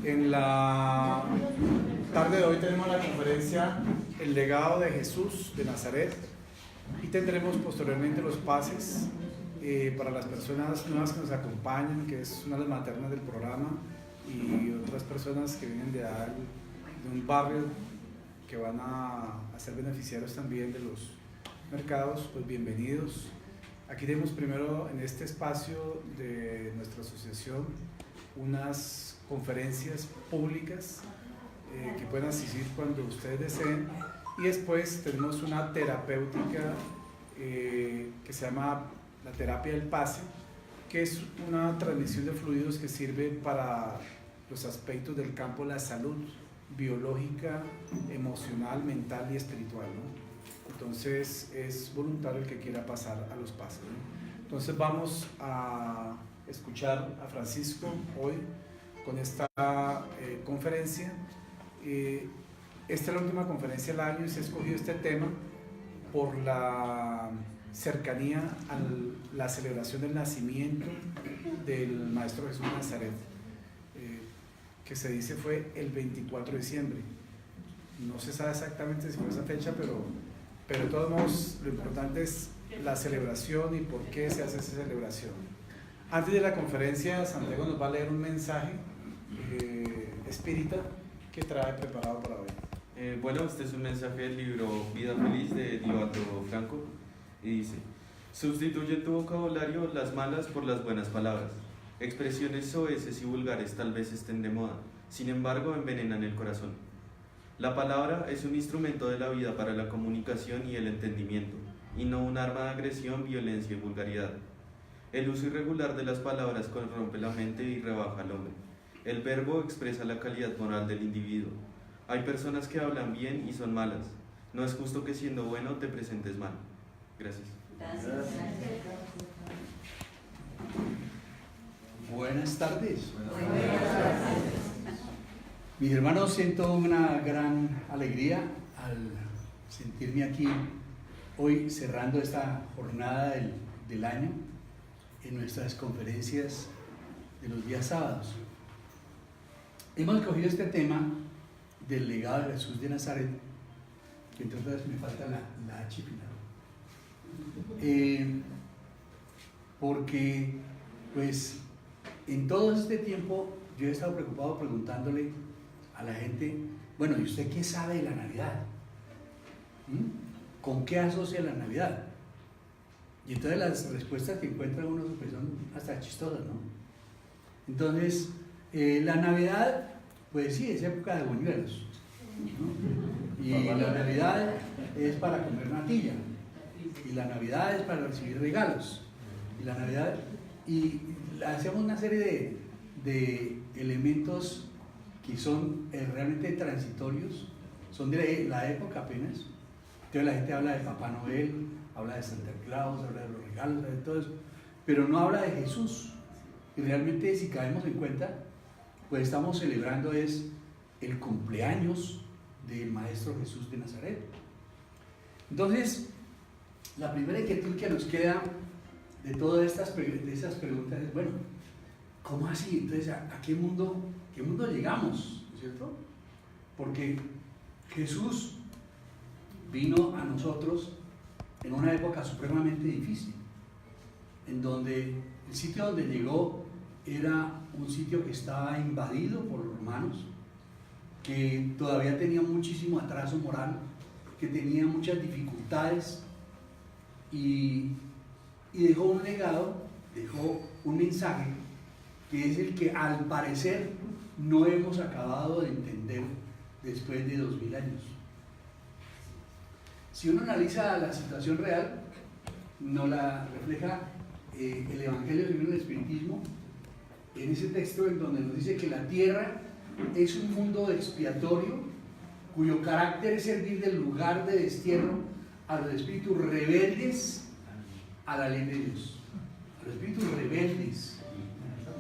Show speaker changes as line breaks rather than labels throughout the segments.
En la tarde de hoy tenemos la conferencia El legado de Jesús de Nazaret y tendremos posteriormente los pases para las personas nuevas que nos acompañan, que es una de las maternas del programa, y otras personas que vienen de un barrio que van a ser beneficiarios también de los mercados. Pues bienvenidos. Aquí tenemos primero en este espacio de nuestra asociación unas conferencias públicas que pueden asistir cuando ustedes deseen, y después tenemos una terapéutica que se llama la terapia del pase, que es una transmisión de fluidos que sirve para los aspectos del campo de la salud biológica, emocional, mental y espiritual, ¿no? Entonces es voluntario el que quiera pasar a los pases, ¿no? Entonces vamos a escuchar a Francisco hoy con esta conferencia. Esta es la última conferencia del año y se ha escogido este tema por la cercanía a la celebración del nacimiento del Maestro Jesús de Nazaret, que se dice fue el 24 de diciembre. No se sabe exactamente si fue esa fecha, pero de todos modos lo importante es la celebración y por qué se hace esa celebración. Antes de la conferencia, Santiago nos va a leer un mensaje espírita que trae preparado para hoy.
Bueno, este es un mensaje del libro Vida Feliz de Divaldo Franco y dice: sustituye en tu vocabulario las malas por las buenas palabras. Expresiones soeces y vulgares tal vez estén de moda, sin embargo envenenan el corazón. La palabra es un instrumento de la vida para la comunicación y el entendimiento, y no un arma de agresión, violencia y vulgaridad. El uso irregular de las palabras corrompe la mente y rebaja al hombre. El verbo expresa la calidad moral del individuo. Hay personas que hablan bien y son malas. No es justo que siendo bueno te presentes mal. Gracias.
Gracias.
Buenas tardes.
Buenas tardes.
Mis hermanos, siento una gran alegría al sentirme aquí hoy cerrando esta jornada del año en nuestras conferencias de los días sábados. Hemos escogido este tema del legado de Jesús de Nazaret, que entre otras me falta la H final, porque pues en todo este tiempo yo he estado preocupado preguntándole a la gente, bueno, ¿y usted qué sabe de la Navidad? ¿Con qué asocia la Navidad? Y entonces las respuestas que encuentra uno pues son hasta chistosas, ¿no? Entonces, la Navidad, pues sí, es época de buñuelos, ¿no? Y la Navidad es para comer natilla, y la Navidad es para recibir regalos, y la Navidad, y hacemos una serie de elementos que son realmente transitorios, son de la época apenas. Entonces la gente habla de Papá Noel, habla de Santa Claus, habla de los regalos, habla de todo eso, pero no habla de Jesús. Y realmente, si caemos en cuenta, pues estamos celebrando es el cumpleaños del Maestro Jesús de Nazaret. Entonces, la primera inquietud que nos queda de todas estas preguntas es, bueno, ¿cómo así? Entonces, ¿a qué mundo llegamos? ¿No es cierto? Porque Jesús vino a nosotros en una época supremamente difícil, en donde el sitio donde llegó era un sitio que estaba invadido por los romanos, que todavía tenía muchísimo atraso moral, que tenía muchas dificultades, y dejó un legado, dejó un mensaje que es el que al parecer no hemos acabado de entender después de 2000 años. Si uno analiza la situación real, nos la refleja el Evangelio según el Espiritismo, en ese texto en donde nos dice que la tierra es un mundo expiatorio cuyo carácter es servir de lugar de destierro a los espíritus rebeldes a la ley de Dios, a los espíritus rebeldes.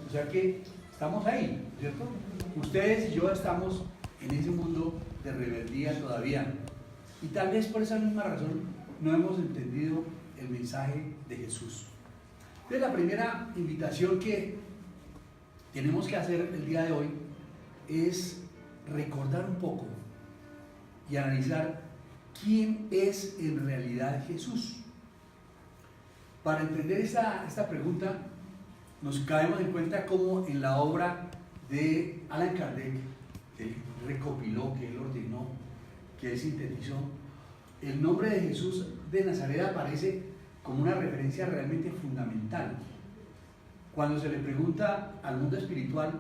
O sea que estamos ahí, ¿cierto? Ustedes y yo estamos en ese mundo de rebeldía todavía, y tal vez por esa misma razón no hemos entendido el mensaje de Jesús. Entonces, la primera invitación que tenemos que hacer el día de hoy es recordar un poco y analizar quién es en realidad Jesús. Para entender esta pregunta, nos caemos en cuenta cómo en la obra de Allan Kardec, que él recopiló, que él ordenó, que él sintetizó, el nombre de Jesús de Nazaret aparece como una referencia realmente fundamental. Cuando se le pregunta al mundo espiritual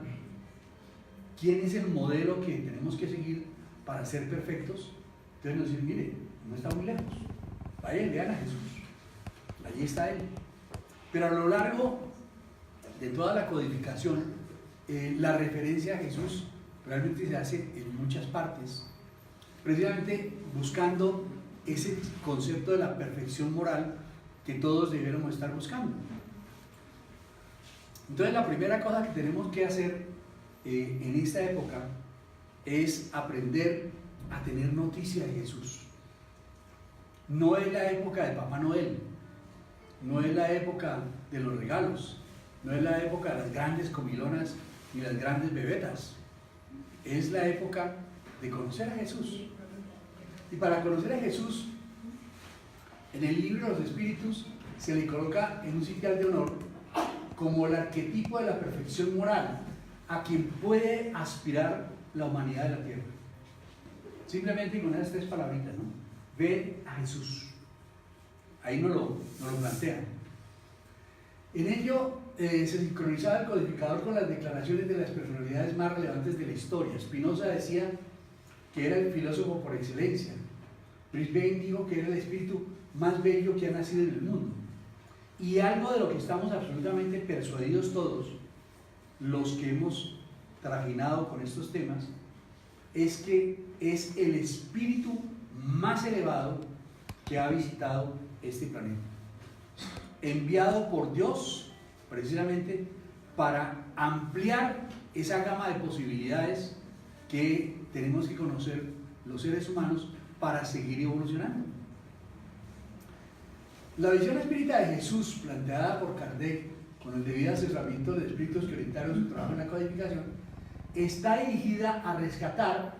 quién es el modelo que tenemos que seguir para ser perfectos, entonces nos dicen, mire, no está muy lejos, vayan, vean a Jesús, allí está Él. Pero a lo largo de toda la codificación, la referencia a Jesús realmente se hace en muchas partes, precisamente buscando ese concepto de la perfección moral que todos debiéramos estar buscando. Entonces la primera cosa que tenemos que hacer en esta época es aprender a tener noticia de Jesús. No es la época de Papá Noel, no es la época de los regalos, no es la época de las grandes comilonas ni las grandes bebetas, es la época de conocer a Jesús. Y para conocer a Jesús, en el libro de los Espíritus se le coloca en un sitial de honor como el arquetipo de la perfección moral a quien puede aspirar la humanidad de la tierra. Simplemente con esas tres palabritas, ¿no? Ven a Jesús. Ahí nos lo plantean. En ello se sincronizaba el codificador con las declaraciones de las personalidades más relevantes de la historia. Spinoza decía que era el filósofo por excelencia. Brisbane dijo que era el espíritu más bello que ha nacido en el mundo. Y algo de lo que estamos absolutamente persuadidos todos, los que hemos trajinado con estos temas, es que es el espíritu más elevado que ha visitado este planeta, enviado por Dios precisamente para ampliar esa gama de posibilidades que tenemos que conocer los seres humanos para seguir evolucionando. La visión espírita de Jesús planteada por Kardec con el debido asesoramiento de espíritus que orientaron su trabajo en la codificación está dirigida a rescatar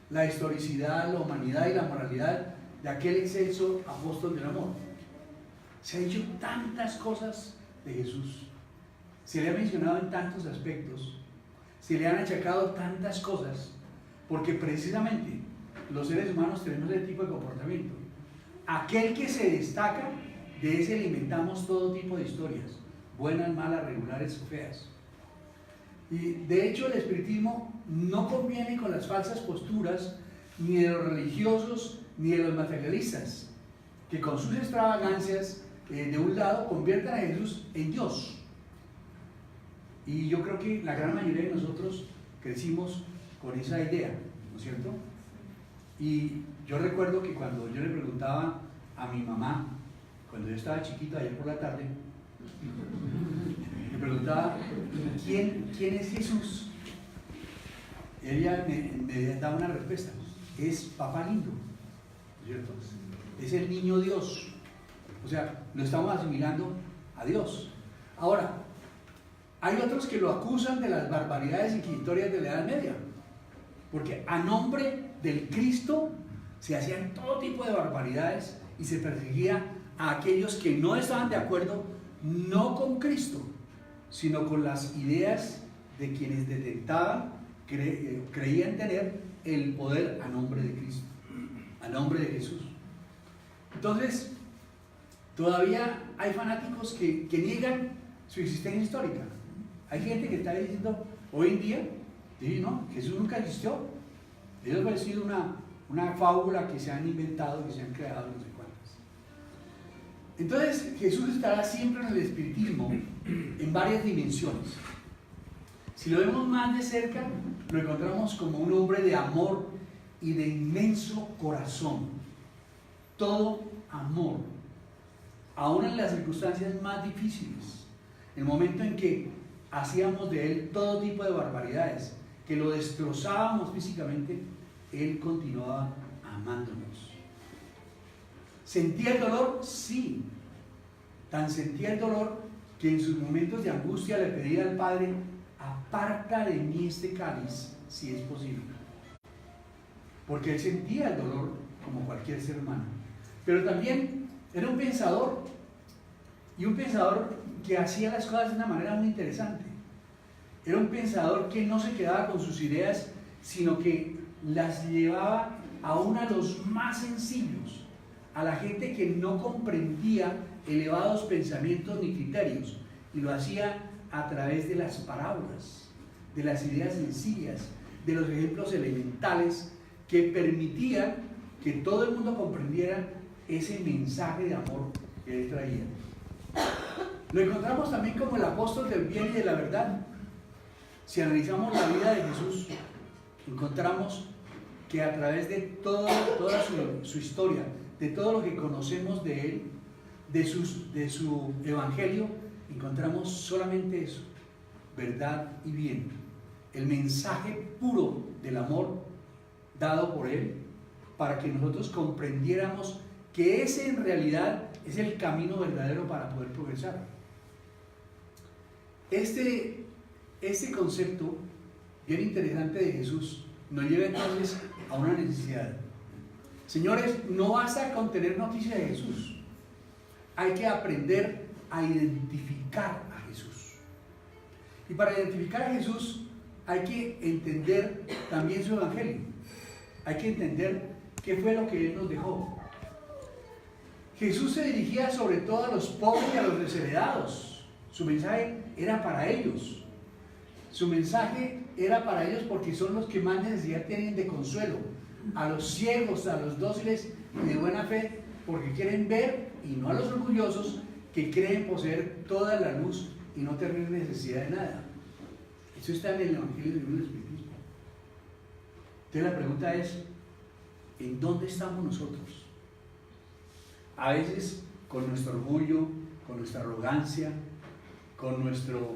la historicidad, la humanidad y la moralidad de aquel excelso apóstol del amor. Se han dicho tantas cosas de Jesús, se le ha mencionado en tantos aspectos, se le han achacado tantas cosas, porque precisamente los seres humanos tenemos ese tipo de comportamiento. Aquel que se destaca, de ese alimentamos todo tipo de historias, buenas, malas, regulares o feas. Y de hecho el espiritismo no conviene con las falsas posturas ni de los religiosos ni de los materialistas, que con sus extravagancias de un lado conviertan a Jesús en Dios. Y yo creo que la gran mayoría de nosotros crecimos con esa idea, ¿no es cierto? Y yo recuerdo que cuando yo le preguntaba a mi mamá, cuando yo estaba chiquito ayer por la tarde, le preguntaba, ¿quién es Jesús? Ella me daba una respuesta, es Papá Lindo, ¿no es cierto? Es el niño Dios. O sea, lo estamos asimilando a Dios. Ahora, hay otros que lo acusan de las barbaridades inquisitorias de la Edad Media, porque a nombre del Cristo se hacían todo tipo de barbaridades y se perseguía a aquellos que no estaban de acuerdo, no con Cristo, sino con las ideas de quienes detentaban, creían tener el poder a nombre de Cristo, a nombre de Jesús. Entonces, todavía hay fanáticos que niegan su existencia histórica. Hay gente que está diciendo hoy en día, no, Jesús nunca existió. Eso ha sido una fábula que se han inventado, que se han creado, no sé cuántas. Entonces, Jesús estará siempre en el espiritismo en varias dimensiones. Si lo vemos más de cerca, lo encontramos como un hombre de amor y de inmenso corazón. Todo amor, aún en las circunstancias más difíciles, el momento en que hacíamos de él todo tipo de barbaridades, que lo destrozábamos físicamente, él continuaba amándonos. ¿Sentía el dolor? Sí. Tan sentía el dolor que en sus momentos de angustia le pedía al Padre, aparta de mí este cáliz, si es posible. Porque él sentía el dolor como cualquier ser humano. Pero también era un pensador, y un pensador que hacía las cosas de una manera muy interesante. Era un pensador que no se quedaba con sus ideas, sino que las llevaba aún a los más sencillos, a la gente que no comprendía elevados pensamientos ni criterios, y lo hacía a través de las parábolas, de las ideas sencillas, de los ejemplos elementales que permitían que todo el mundo comprendiera ese mensaje de amor que él traía. Lo encontramos también como el apóstol del bien y de la verdad. Si analizamos la vida de Jesús, encontramos que a través de toda su historia, de todo lo que conocemos de él, de su evangelio, encontramos solamente eso: verdad y bien. El mensaje puro del amor dado por él, para que nosotros comprendiéramos que ese en realidad es el camino verdadero para poder progresar. Este concepto bien interesante de Jesús nos lleva entonces a una necesidad. Señores, no basta con tener noticia de Jesús, hay que aprender a identificar a Jesús. Y para identificar a Jesús hay que entender también su evangelio, hay que entender qué fue lo que él nos dejó. Jesús se dirigía sobre todo a los pobres y a los desheredados. Su mensaje era para ellos. Su mensaje era para ellos porque son los que más necesidad tienen de consuelo. A los ciegos, a los dóciles y de buena fe, porque quieren ver, y no a los orgullosos que creen poseer toda la luz y no tener necesidad de nada. Eso está en el Evangelio del Espiritismo. Entonces la pregunta es: ¿en dónde estamos nosotros? A veces con nuestro orgullo, con nuestra arrogancia, con nuestro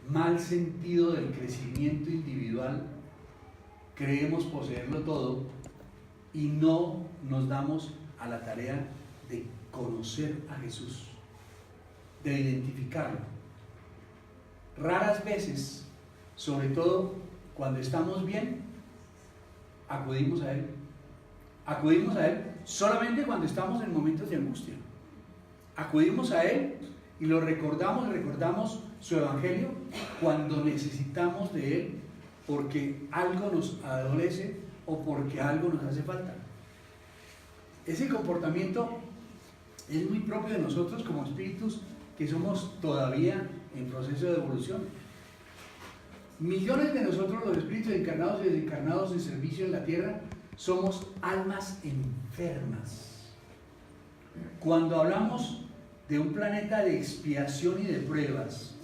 mal sentido del crecimiento individual, creemos poseerlo todo y no nos damos a la tarea de conocer a Jesús, de identificarlo. Raras veces, sobre todo cuando estamos bien, acudimos a Él. Acudimos a Él solamente cuando estamos en momentos de angustia. Acudimos a Él y recordamos su evangelio cuando necesitamos de Él, porque algo nos adolece o porque algo nos hace falta. Ese comportamiento es muy propio de nosotros como espíritus que somos todavía en proceso de evolución. Millones de nosotros, los espíritus encarnados y desencarnados en servicio en la tierra, somos almas enfermas. Cuando hablamos de un planeta de expiación y de pruebas,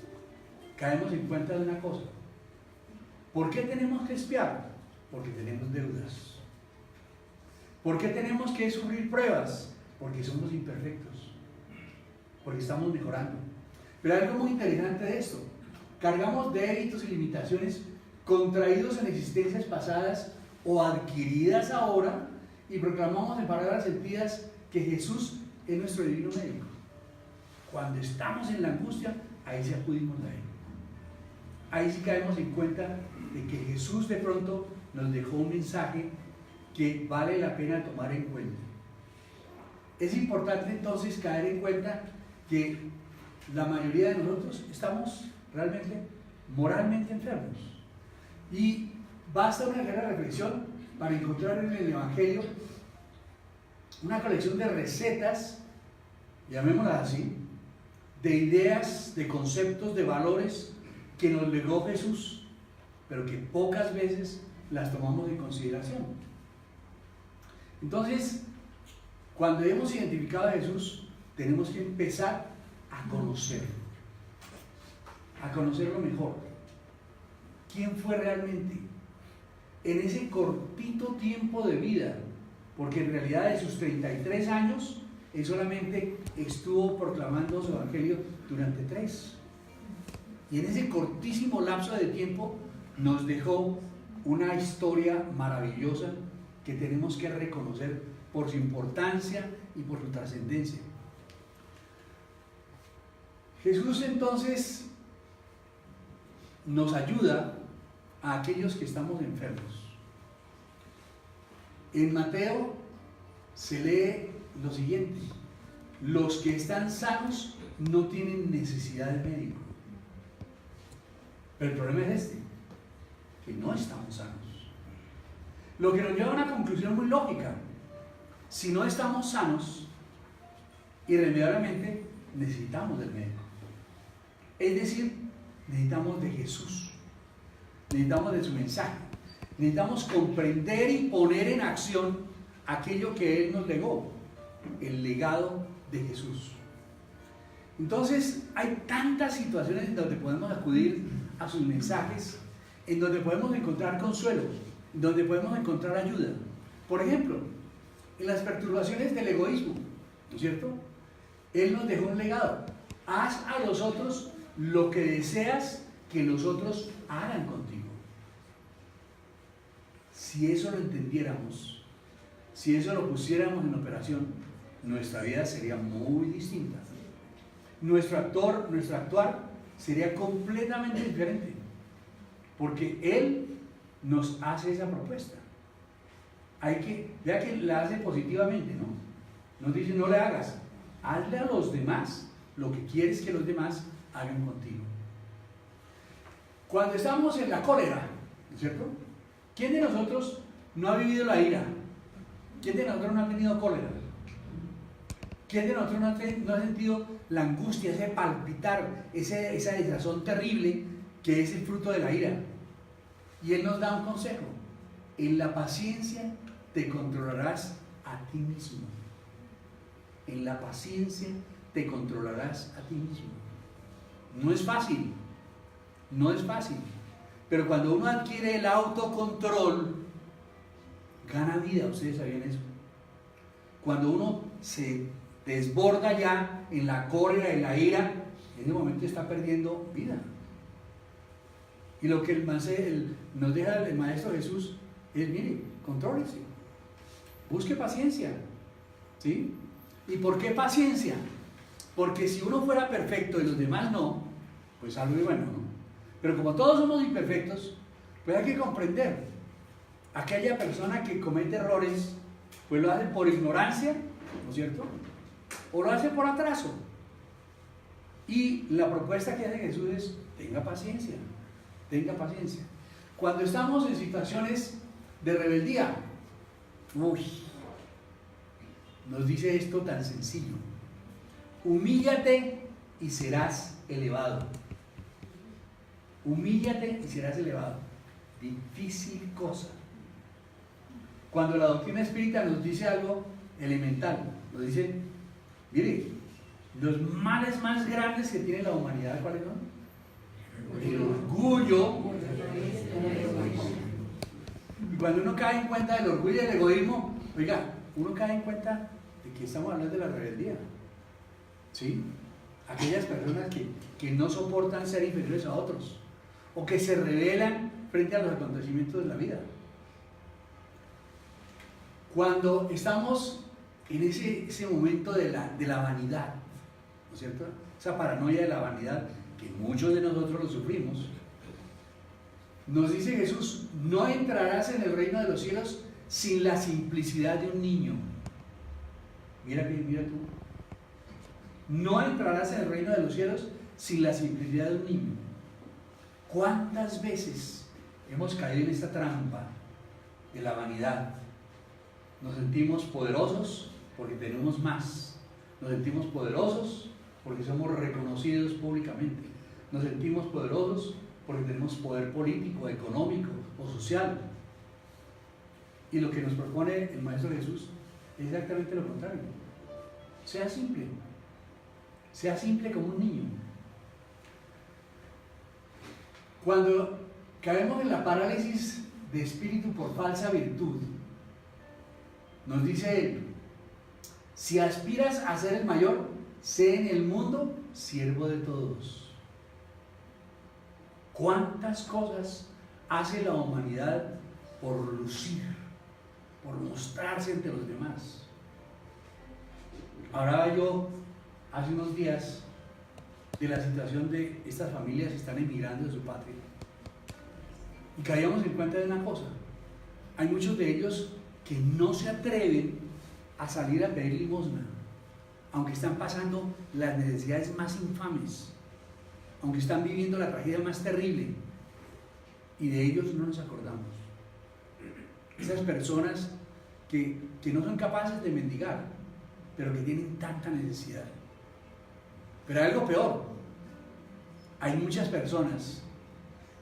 caemos en cuenta de una cosa: ¿por qué tenemos que expiar? Porque tenemos deudas. ¿Por qué tenemos que sufrir pruebas? Porque somos imperfectos, porque estamos mejorando. Pero hay algo muy interesante de esto: cargamos débitos y limitaciones contraídos en existencias pasadas o adquiridas ahora, y proclamamos en palabras sentidas que Jesús es nuestro divino médico. Cuando estamos en la angustia, ahí sí acudimos a Él. Ahí sí caemos en cuenta de que Jesús de pronto nos dejó un mensaje que vale la pena tomar en cuenta. Es importante entonces caer en cuenta que la mayoría de nosotros estamos realmente moralmente enfermos, y basta una ligera reflexión para encontrar en el Evangelio una colección de recetas, llamémoslas así, de ideas, de conceptos, de valores que nos legó Jesús, pero que pocas veces las tomamos en consideración. Entonces, cuando hemos identificado a Jesús, tenemos que empezar a conocerlo mejor. ¿Quién fue realmente? En ese cortito tiempo de vida, porque en realidad de sus 33 años, él solamente estuvo proclamando su evangelio durante 3. Y en ese cortísimo lapso de tiempo nos dejó una historia maravillosa que tenemos que reconocer por su importancia y por su trascendencia. Jesús entonces nos ayuda a aquellos que estamos enfermos. En Mateo se lee lo siguiente: los que están sanos no tienen necesidad de médico. Pero el problema es este, que no estamos sanos. Lo que nos lleva a una conclusión muy lógica: si no estamos sanos, irremediablemente necesitamos del médico. Es decir, necesitamos de Jesús, necesitamos de su mensaje, necesitamos comprender y poner en acción aquello que Él nos legó, el legado de Jesús. Entonces, hay tantas situaciones en donde podemos acudir a sus mensajes, en donde podemos encontrar consuelo, en donde podemos encontrar ayuda. Por ejemplo, en las perturbaciones del egoísmo, ¿no es cierto? Él nos dejó un legado: haz a los otros lo que deseas que los otros hagan contigo. Si eso lo entendiéramos, si eso lo pusiéramos en operación, nuestra vida sería muy distinta. Nuestro actuar sería completamente diferente, porque Él nos hace esa propuesta. Vea que la hace positivamente, ¿no? Nos dice: no le hagas, hazle a los demás lo que quieres que los demás hagan contigo. Cuando estamos en la cólera, ¿no es cierto? ¿Quién de nosotros no ha vivido la ira? ¿Quién de nosotros no ha tenido cólera? ¿Quién de nosotros no ha sentido la angustia, ese palpitar, esa desazón terrible que es el fruto de la ira? Y Él nos da un consejo: en la paciencia te controlarás a ti mismo. En la paciencia te controlarás a ti mismo. No es fácil, no es fácil, pero cuando uno adquiere el autocontrol, gana vida. ¿Ustedes sabían eso? Cuando uno se desborda ya en la cólera, en la ira, en ese momento está perdiendo vida. Y lo que nos deja el Maestro Jesús es: mire, contrólese, busque paciencia, ¿sí? ¿Y por qué paciencia? Porque si uno fuera perfecto y los demás no, pues algo bueno, ¿no? Pero como todos somos imperfectos, pues hay que comprender. Aquella persona que comete errores, pues lo hace por ignorancia, ¿no es cierto? O lo hace por atraso. Y la propuesta que hace Jesús es: tenga paciencia, tenga paciencia. Cuando estamos en situaciones de rebeldía, nos dice esto tan sencillo: humíllate y serás elevado. Humíllate y serás elevado. Difícil cosa. Cuando la doctrina espírita nos dice algo elemental, nos dice: mire, los males más grandes que tiene la humanidad, ¿cuáles son? El orgullo. Y cuando uno cae en cuenta del orgullo y del egoísmo, oiga, uno cae en cuenta de que estamos hablando de la rebeldía, ¿sí? Aquellas personas que no soportan ser inferiores a otros, o que se rebelan frente a los acontecimientos de la vida. Cuando estamos en ese momento de la vanidad, ¿no es cierto? Esa paranoia de la vanidad que muchos de nosotros lo sufrimos, nos dice Jesús: no entrarás en el reino de los cielos sin la simplicidad de un niño. Mira tú. No entrarás en el reino de los cielos sin la simplicidad de un niño. ¿Cuántas veces hemos caído en esta trampa de la vanidad? Nos sentimos poderosos porque tenemos más. Nos sentimos poderosos porque somos reconocidos públicamente. Nos sentimos poderosos porque tenemos poder político, económico o social. Y lo que nos propone el Maestro Jesús es exactamente lo contrario. Sea simple. Sea simple como un niño. Cuando caemos en la parálisis de espíritu por falsa virtud, nos dice Él: si aspiras a ser el mayor, sé en el mundo siervo de todos. ¿Cuántas cosas hace la humanidad por lucir, por mostrarse ante los demás? Hablaba yo hace unos días de la situación de estas familias que están emigrando de su patria. Y caíamos en cuenta de una cosa: hay muchos de ellos que no se atreven a salir a pedir limosna, aunque están pasando las necesidades más infames, aunque están viviendo la tragedia más terrible, y de ellos no nos acordamos. Esas personas que no son capaces de mendigar, pero que tienen tanta necesidad. Pero hay algo peor: hay muchas personas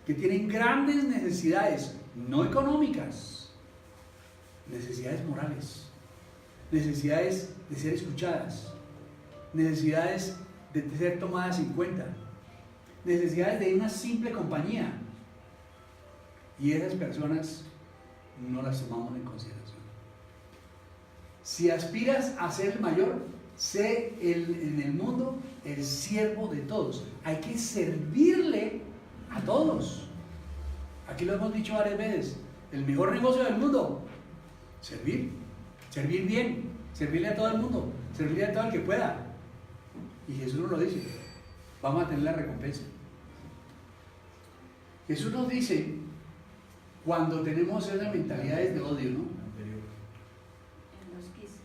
que tienen grandes necesidades, no económicas, necesidades morales, necesidades de ser escuchadas, necesidades de ser tomadas en cuenta, necesidades de una simple compañía, y esas personas no las tomamos en consideración. Si aspiras a ser el mayor, sé en el mundo el siervo de todos. Hay que servirle a todos. Aquí lo hemos dicho varias veces: el mejor negocio del mundo, servir bien, servirle a todo el mundo, servirle a todo el que pueda. Y Jesús nos lo dice: vamos a tener la recompensa. Jesús nos dice, cuando tenemos esas mentalidades de odio, ¿no?
En los quisos.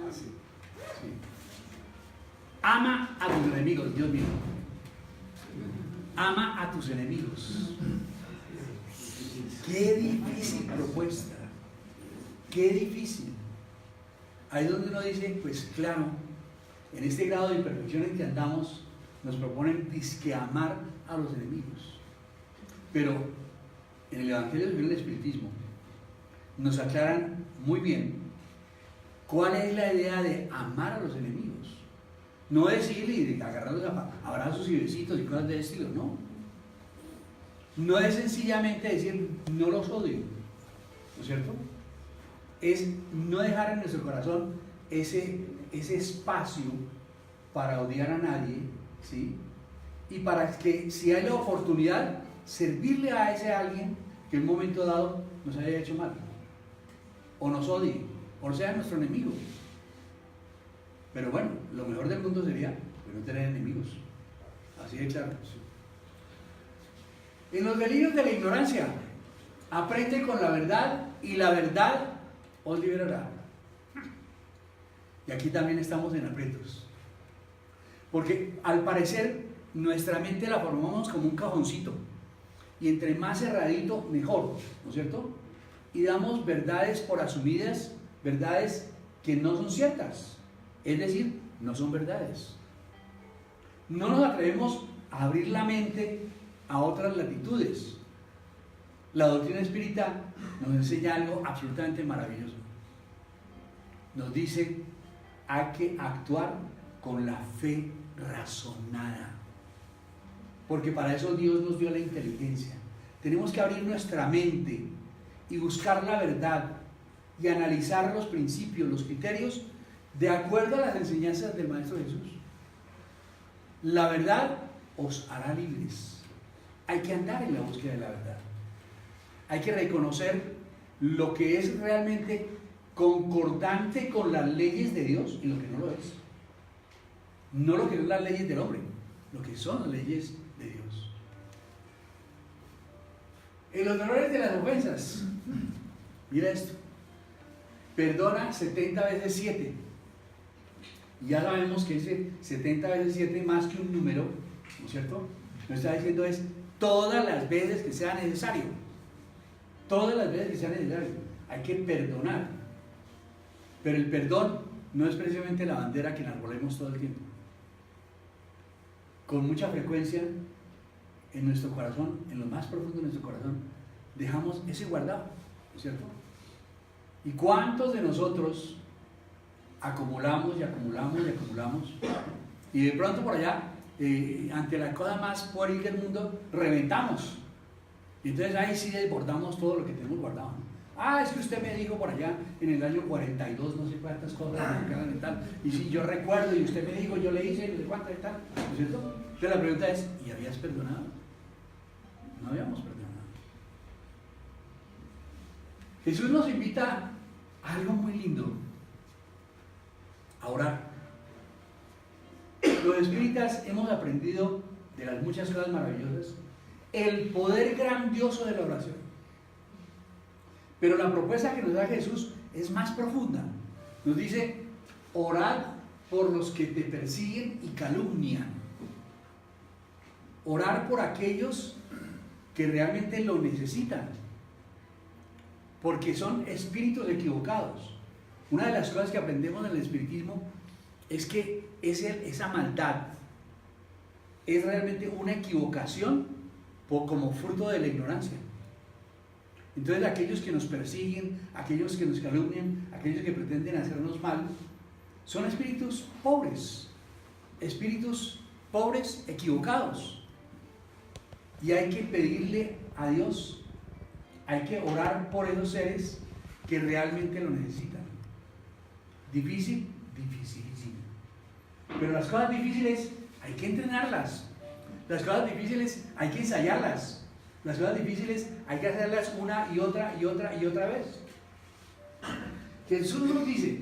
Así.
Sí. Ama a tus enemigos, Dios mío. Ama a tus enemigos. Qué difícil propuesta. Qué difícil. Ahí es donde uno dice, pues claro, en este grado de imperfección en que andamos, nos proponen disque amar a los enemigos. Pero en el Evangelio del Espiritismo nos aclaran muy bien cuál es la idea de amar a los enemigos. No decirle y de agarrarlos a abrazos y besitos y cosas de ese estilo, no. No es sencillamente decir no los odio, ¿no es cierto? Es no dejar en nuestro corazón ese espacio para odiar a nadie, ¿sí? Y para que, si hay la oportunidad, servirle a ese alguien que en un momento dado nos haya hecho mal, o nos odie, o sea nuestro enemigo. Pero bueno, lo mejor del mundo sería pues, no tener enemigos, así de claro. En los delirios de la ignorancia, aprende con la verdad y la verdad os liberará. Y aquí también estamos en aprietos, porque al parecer nuestra mente la formamos como un cajoncito, y entre más cerradito mejor, ¿no es cierto? Y damos verdades por asumidas, verdades que no son ciertas, es decir, no son verdades. No nos atrevemos a abrir la mente a otras latitudes. La doctrina espírita nos enseña algo absolutamente maravilloso. Nos dice, hay que actuar con la fe razonada, porque para eso Dios nos dio la inteligencia. Tenemos que abrir nuestra mente y buscar la verdad y analizar los principios, los criterios, de acuerdo a las enseñanzas del Maestro Jesús. La verdad os hará libres. Hay que andar en la búsqueda de la verdad. Hay que reconocer lo que es realmente concordante con las leyes de Dios y lo que no lo es. No lo que son las leyes del hombre, lo que son las leyes de Dios. En los dolores de las ofensas, mira esto: perdona 70 veces 7. Ya sabemos que ese 70 veces 7 más que un número, ¿no es cierto? Lo está diciendo es todas las veces que sea necesario. Todas las veces que sea necesario. Hay que perdonar. Pero el perdón no es precisamente la bandera que enarbolemos todo el tiempo. Con mucha frecuencia en nuestro corazón, en lo más profundo de nuestro corazón, dejamos ese guardado, ¿no es cierto? ¿Y cuántos de nosotros acumulamos y acumulamos y acumulamos? Y de pronto por allá, ante la cosa más pueril del mundo, reventamos. Y entonces ahí sí desbordamos todo lo que tenemos guardado. Ah, es que usted me dijo por allá en el año 42, no sé cuántas cosas, y tal. Y si yo recuerdo, y usted me dijo, yo le hice, no sé cuántas y tal, ¿no es cierto? Entonces la pregunta es, ¿y habías perdonado? No habíamos perdonado. Jesús nos invita a algo muy lindo: a orar. Los espíritas hemos aprendido de las muchas cosas maravillosas el poder grandioso de la oración. Pero la propuesta que nos da Jesús es más profunda. Nos dice, orad por los que te persiguen y calumnian. Orar por aquellos que realmente lo necesitan, porque son espíritus equivocados. Una de las cosas que aprendemos en el espiritismo es que esa maldad es realmente una equivocación como fruto de la ignorancia. Entonces aquellos que nos persiguen, aquellos que nos calumnian, aquellos que pretenden hacernos mal, son espíritus pobres equivocados. Y hay que pedirle a Dios, hay que orar por esos seres que realmente lo necesitan. Difícil, dificilísimo. Pero las cosas difíciles hay que entrenarlas. Las cosas difíciles hay que ensayarlas. Las cosas difíciles hay que hacerlas una y otra y otra y otra vez. Jesús nos dice,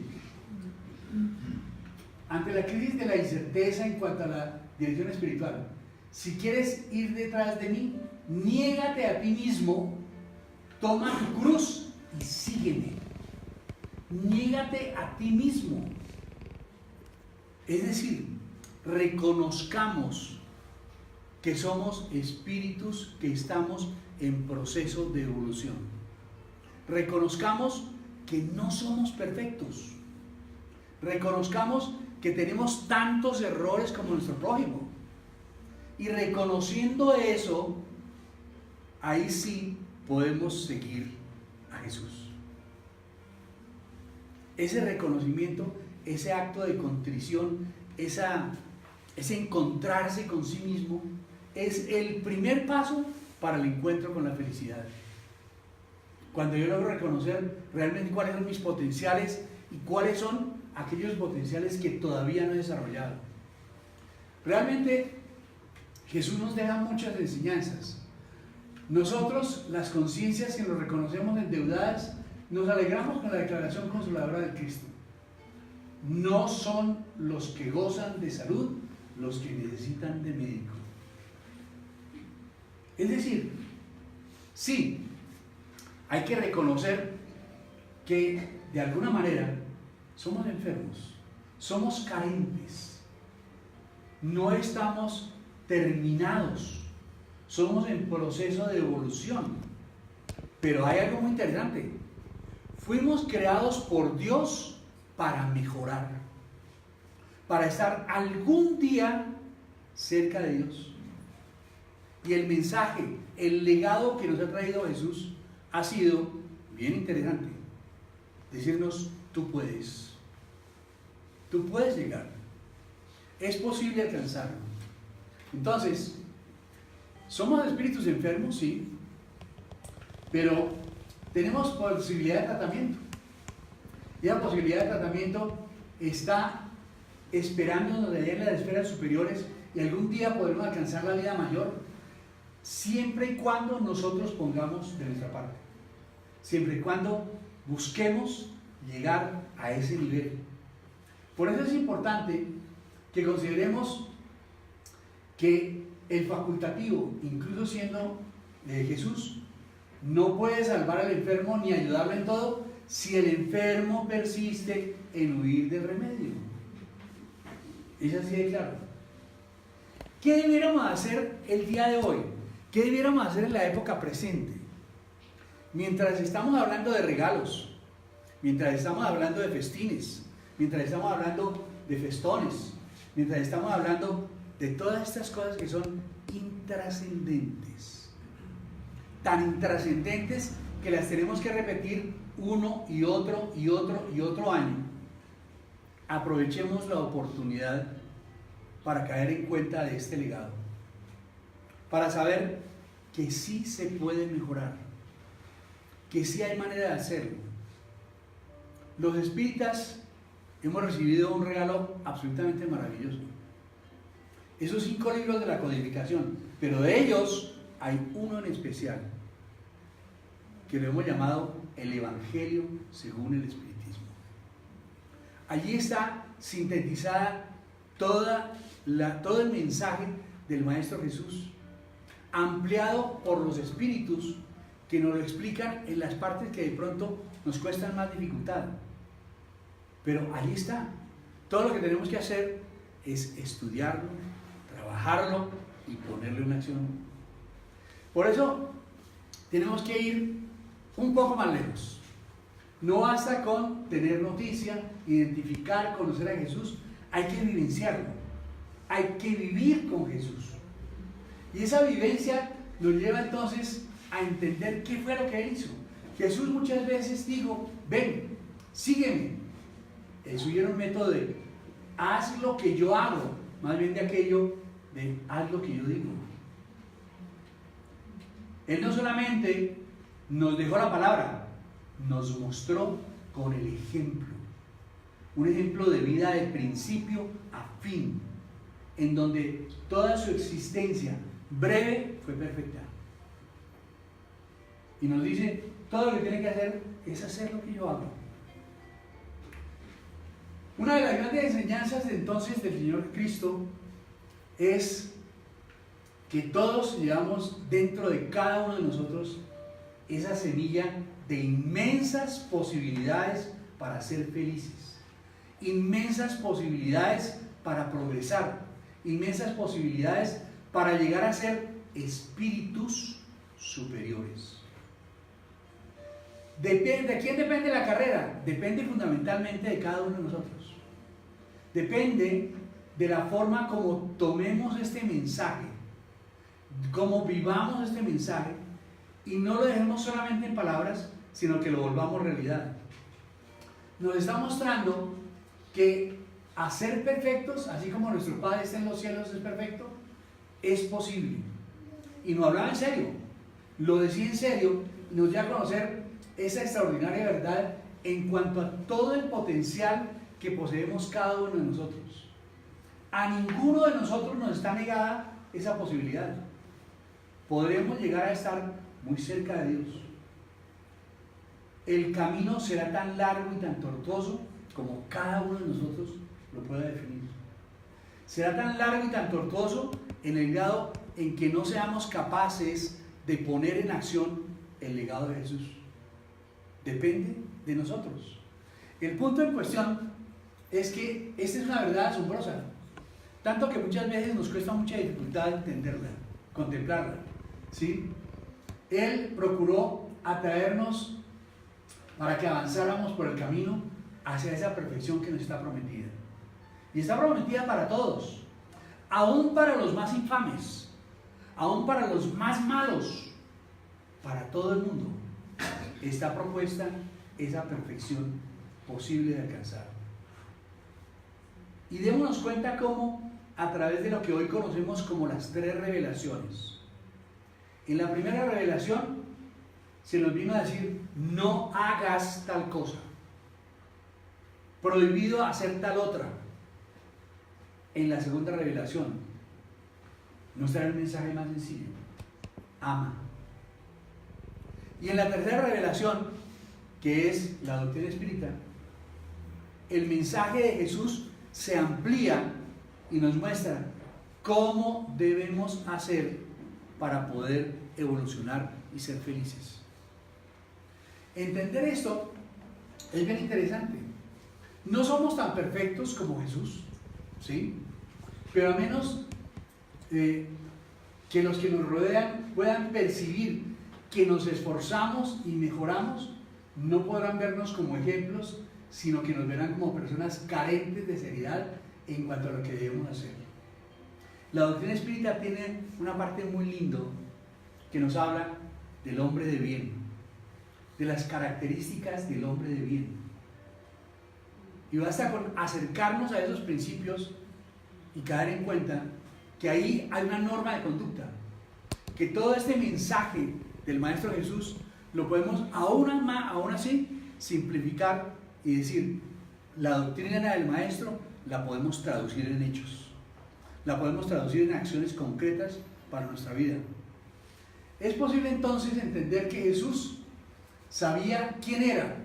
ante la crisis de la incerteza en cuanto a la dirección espiritual, si quieres ir detrás de mí, niégate a ti mismo, toma tu cruz y sígueme. Niégate a ti mismo. Es decir, reconozcamos que somos espíritus que estamos en proceso de evolución. Reconozcamos que no somos perfectos. Reconozcamos que tenemos tantos errores como nuestro prójimo. Y reconociendo eso, ahí sí podemos seguir a Jesús. Ese reconocimiento, ese acto de contrición, ese encontrarse con sí mismo, es el primer paso para el encuentro con la felicidad. Cuando yo logro reconocer realmente cuáles son mis potenciales y cuáles son aquellos potenciales que todavía no he desarrollado. Realmente Jesús nos deja muchas enseñanzas. Nosotros, las conciencias que nos reconocemos endeudadas, nos alegramos con la declaración consoladora de Cristo. No son los que gozan de salud los que necesitan de médico. Es decir, sí, hay que reconocer que de alguna manera somos enfermos, somos carentes, no estamos terminados, somos en proceso de evolución. Pero hay algo muy interesante: fuimos creados por Dios para mejorar, para estar algún día cerca de Dios. Y el mensaje, el legado que nos ha traído Jesús ha sido bien interesante: decirnos, tú puedes llegar, es posible alcanzarlo. Entonces, somos espíritus enfermos, sí, pero tenemos posibilidad de tratamiento. Y la posibilidad de tratamiento está esperándonos allá en las esferas superiores, y algún día podremos alcanzar la vida mayor, siempre y cuando nosotros pongamos de nuestra parte, siempre y cuando busquemos llegar a ese nivel. Por eso es importante que consideremos que el facultativo, incluso siendo de Jesús, no puede salvar al enfermo ni ayudarlo en todo si el enfermo persiste en huir del remedio. Es así de claro. ¿Qué debiéramos hacer el día de hoy? ¿Qué debiéramos hacer en la época presente? Mientras estamos hablando de regalos, mientras estamos hablando de festines, mientras estamos hablando de festones, mientras estamos hablando de todas estas cosas que son intrascendentes, tan intrascendentes que las tenemos que repetir uno y otro y otro y otro año, aprovechemos la oportunidad para caer en cuenta de este legado, para saber que sí se puede mejorar, que sí hay manera de hacerlo. Los espíritas hemos recibido un regalo absolutamente maravilloso: esos 5 libros de la codificación, pero de ellos hay uno en especial que lo hemos llamado el Evangelio según el Espiritismo. Allí está sintetizada todo el mensaje del Maestro Jesús. ampliado por los espíritus que nos lo explican en las partes que de pronto nos cuestan más dificultad. Pero ahí está. Todo lo que tenemos que hacer es estudiarlo, trabajarlo y ponerle una acción. Por eso tenemos que ir un poco más lejos. No basta con tener noticia, identificar, conocer a Jesús. Hay que vivenciarlo. Hay que vivir con Jesús. Y esa vivencia nos lleva entonces a entender qué fue lo que Él hizo. Jesús muchas veces dijo, ven, sígueme. Eso era un método de haz lo que yo hago, más bien de aquello de haz lo que yo digo. Él no solamente nos dejó la palabra, nos mostró con el ejemplo. Un ejemplo de vida de principio a fin, en donde toda su existencia breve fue perfecta. Y nos dice, todo lo que tiene que hacer es hacer lo que yo hago. Una de las grandes enseñanzas entonces del Señor Cristo es que todos llevamos dentro de cada uno de nosotros esa semilla de inmensas posibilidades para ser felices, inmensas posibilidades para progresar, inmensas posibilidades para llegar a ser espíritus superiores. ¿De quién depende la carrera? Depende fundamentalmente de cada uno de nosotros. Depende de la forma como tomemos este mensaje, cómo vivamos este mensaje y no lo dejemos solamente en palabras, sino que lo volvamos realidad. Nos está mostrando que a ser perfectos, así como nuestro Padre está en los cielos es perfecto, es posible. Y no hablaba en serio, lo decía en serio y nos dio a conocer esa extraordinaria verdad en cuanto a todo el potencial que poseemos cada uno de nosotros. A ninguno de nosotros nos está negada esa posibilidad. Podremos llegar a estar muy cerca de Dios. El camino será tan largo y tan tortuoso como cada uno de nosotros lo pueda definir. Será tan largo y tan tortuoso en el grado en que no seamos capaces de poner en acción el legado de Jesús. Depende de nosotros. El punto en cuestión es que esta es una verdad asombrosa, tanto que muchas veces nos cuesta mucha dificultad entenderla, contemplarla, ¿sí? Él procuró atraernos para que avanzáramos por el camino hacia esa perfección que nos está prometida. Y está prometida para todos, aún para los más infames, aún para los más malos, para todo el mundo. Está propuesta esa perfección posible de alcanzar. Y démonos cuenta cómo, a través de lo que hoy conocemos como las 3 revelaciones. En la primera revelación se nos vino a decir, no hagas tal cosa. Prohibido hacer tal otra. En la segunda revelación nos trae un mensaje más sencillo. Ama. Y en la tercera revelación, que es la doctrina espírita, el mensaje de Jesús se amplía y nos muestra cómo debemos hacer para poder evolucionar y ser felices. Entender esto es bien interesante. No somos tan perfectos como Jesús, ¿sí? Pero a menos que los que nos rodean puedan percibir que nos esforzamos y mejoramos, no podrán vernos como ejemplos, sino que nos verán como personas carentes de seriedad en cuanto a lo que debemos hacer. La doctrina espírita tiene una parte muy lindo que nos habla del hombre de bien, de las características del hombre de bien. Y basta con acercarnos a esos principios y caer en cuenta que ahí hay una norma de conducta, que todo este mensaje del Maestro Jesús lo podemos aún así simplificar y decir, la doctrina del Maestro la podemos traducir en hechos, la podemos traducir en acciones concretas para nuestra vida. Es posible entonces entender que Jesús sabía quién era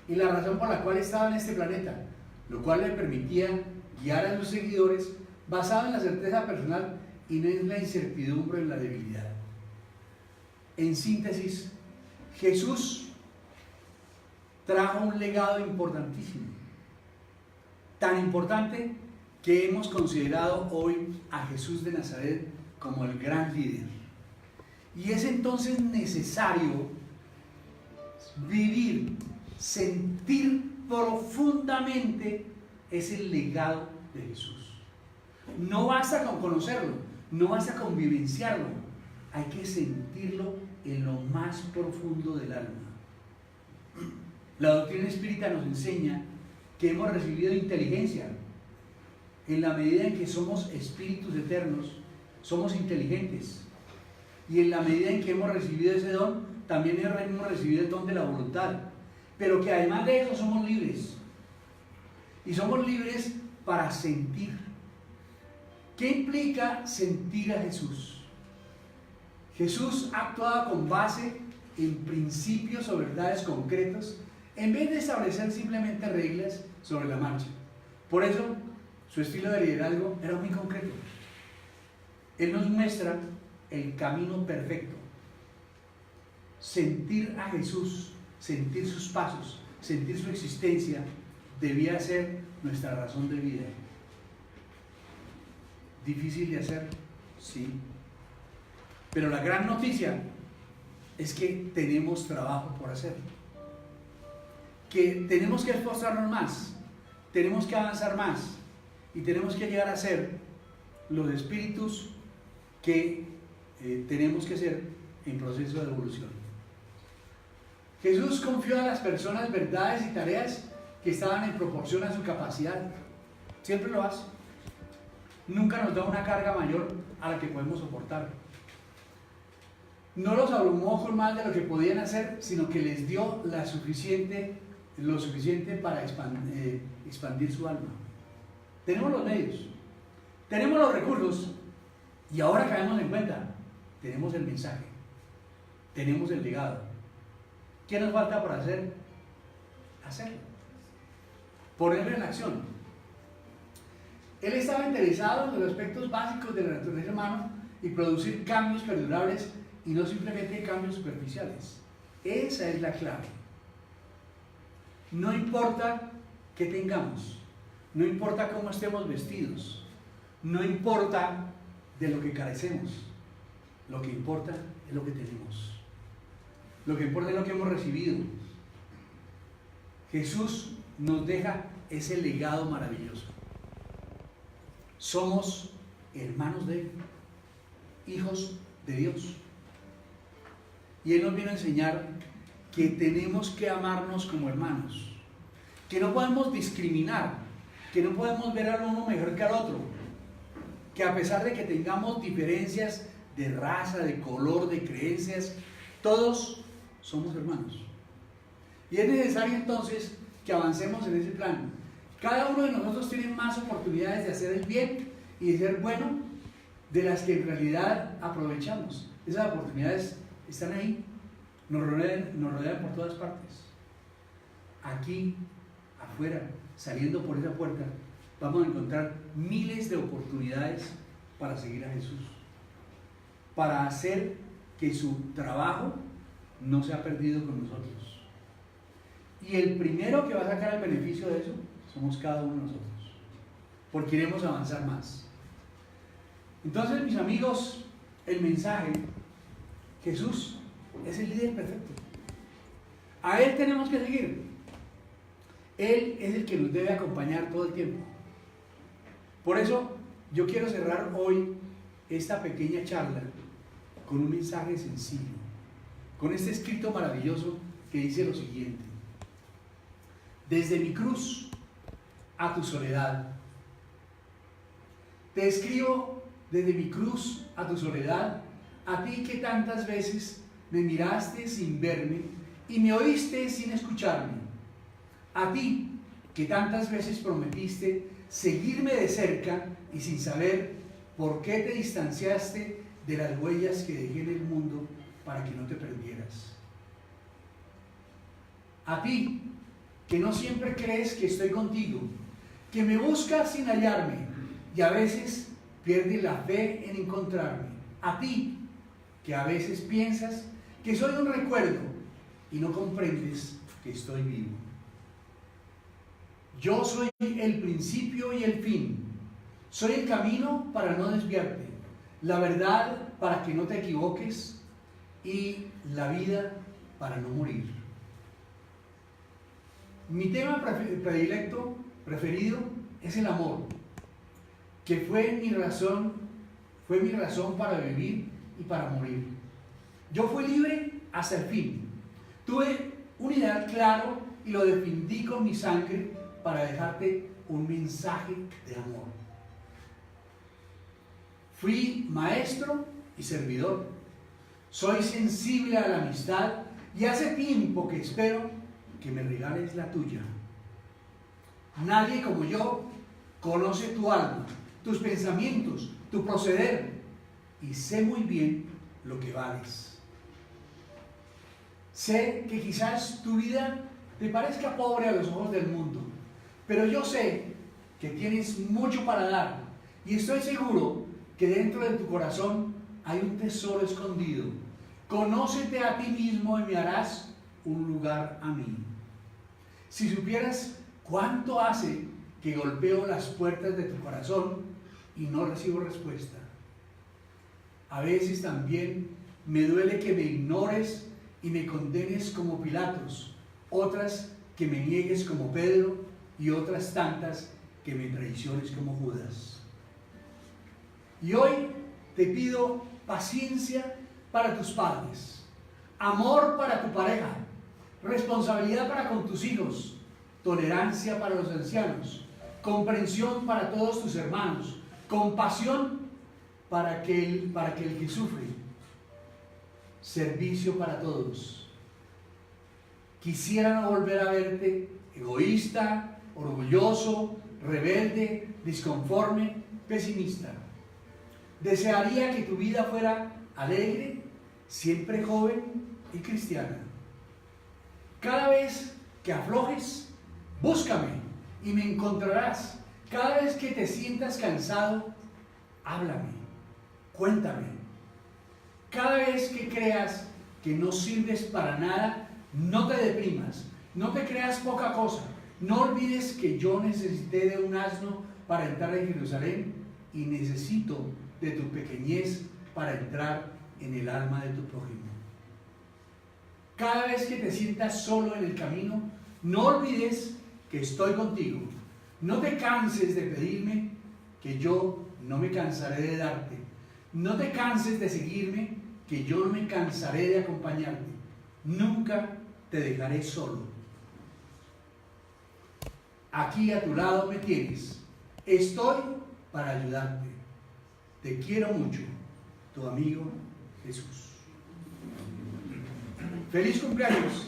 y la razón por la cual estaba en este planeta, lo cual le permitía guiar a sus seguidores basado en la certeza personal y no es la incertidumbre en la debilidad. En síntesis, Jesús trajo un legado importantísimo, tan importante que hemos considerado hoy a Jesús de Nazaret como el gran líder. Y es entonces necesario vivir, sentir profundamente ese legado de Jesús. No basta con conocerlo, no basta con vivenciarlo, hay que sentirlo en lo más profundo del alma. La doctrina espírita nos enseña que hemos recibido inteligencia. En la medida en que somos espíritus eternos, somos inteligentes. Y en la medida en que hemos recibido ese don, también hemos recibido el don de la voluntad. Pero que además de eso somos libres. Y somos libres para sentir. ¿Qué implica sentir a Jesús? Jesús actuaba con base en principios o verdades concretos, en vez de establecer simplemente reglas sobre la marcha. Por eso, su estilo de liderazgo era muy concreto. Él nos muestra el camino perfecto. Sentir a Jesús, sentir sus pasos, sentir su existencia, debía ser nuestra razón de vida. ¿Difícil de hacer? Sí. Pero la gran noticia es que tenemos trabajo por hacer. Que tenemos que esforzarnos más, tenemos que avanzar más y tenemos que llegar a ser los espíritus que tenemos que ser en proceso de evolución. Jesús confió a las personas verdades y tareas que estaban en proporción a su capacidad. Siempre lo hace. Nunca nos da una carga mayor a la que podemos soportar. No los abrumó con más de lo que podían hacer, sino que les dio lo suficiente para expandir su alma. Tenemos los medios, tenemos los recursos, y ahora caemos en cuenta, tenemos el mensaje, tenemos el legado. ¿Qué nos falta por hacer? Hacerlo. Ponerlo en acción. Él estaba interesado en los aspectos básicos de la naturaleza humana y producir cambios perdurables y no simplemente cambios superficiales. Esa es la clave. No importa qué tengamos, no importa cómo estemos vestidos, no importa de lo que carecemos, lo que importa es lo que tenemos, lo que importa es lo que hemos recibido. Jesús nos deja ese legado maravilloso. Somos hermanos de Él, hijos de Dios. Y Él nos viene a enseñar que tenemos que amarnos como hermanos, que no podemos discriminar, que no podemos ver al uno mejor que al otro, que a pesar de que tengamos diferencias de raza, de color, de creencias, todos somos hermanos. Y es necesario entonces que avancemos en ese plan. Cada uno de nosotros tiene más oportunidades de hacer el bien y de ser bueno de las que en realidad aprovechamos. Esas oportunidades están ahí, nos rodean por todas partes. Aquí, afuera, saliendo por esa puerta, vamos a encontrar miles de oportunidades para seguir a Jesús, para hacer que su trabajo no sea perdido con nosotros. Y el primero que va a sacar el beneficio de eso somos cada uno de nosotros, porque queremos avanzar más. Entonces, mis amigos, el mensaje: Jesús es el líder perfecto. A Él tenemos que seguir. Él es el que nos debe acompañar todo el tiempo. Por eso, yo quiero cerrar hoy esta pequeña charla con un mensaje sencillo, con este escrito maravilloso que dice lo siguiente: desde mi cruz a tu soledad. Te escribo desde mi cruz a tu soledad, a ti que tantas veces me miraste sin verme y me oíste sin escucharme, a ti que tantas veces prometiste seguirme de cerca y sin saber por qué te distanciaste de las huellas que dejé en el mundo para que no te perdieras, a ti que no siempre crees que estoy contigo, que me buscas sin hallarme y a veces pierdes la fe en encontrarme. A ti, que a veces piensas que soy un recuerdo y no comprendes que estoy vivo. Yo soy el principio y el fin. Soy el camino para no desviarte, la verdad para que no te equivoques y la vida para no morir. Mi tema preferido es el amor, que fue mi razón para vivir y para morir. Yo fui libre hasta el fin. Tuve un ideal claro y lo defendí con mi sangre para dejarte un mensaje de amor. Fui maestro y servidor. Soy sensible a la amistad y hace tiempo que espero que me regales la tuya. Nadie como yo conoce tu alma, tus pensamientos, tu proceder y sé muy bien lo que vales. Sé que quizás tu vida te parezca pobre a los ojos del mundo, pero yo sé que tienes mucho para dar y estoy seguro que dentro de tu corazón hay un tesoro escondido. Conócete a ti mismo y me harás un lugar a mí. Si supieras cuánto hace que golpeo las puertas de tu corazón y no recibo respuesta. A veces también me duele que me ignores y me condenes como Pilatos, otras que me niegues como Pedro y otras tantas que me traiciones como Judas. Y hoy te pido paciencia para tus padres, amor para tu pareja, responsabilidad para con tus hijos, tolerancia para los ancianos, comprensión para todos tus hermanos, compasión para el que sufre, servicio para todos. Quisiera no volver a verte egoísta, orgulloso, rebelde, disconforme, pesimista. Desearía que tu vida fuera alegre, siempre joven y cristiana. Cada vez que aflojes, búscame y me encontrarás. Cada vez que te sientas cansado, háblame, cuéntame. Cada vez que creas que no sirves para nada, no te deprimas, no te creas poca cosa. No olvides que yo necesité de un asno para entrar en Jerusalén y necesito de tu pequeñez para entrar en el alma de tu prójimo. Cada vez que te sientas solo en el camino, no olvides que estoy contigo. No te canses de pedirme, que yo no me cansaré de darte. No te canses de seguirme, que yo no me cansaré de acompañarte. Nunca te dejaré solo. Aquí a tu lado me tienes. Estoy para ayudarte. Te quiero mucho, tu amigo Jesús. ¡Feliz cumpleaños!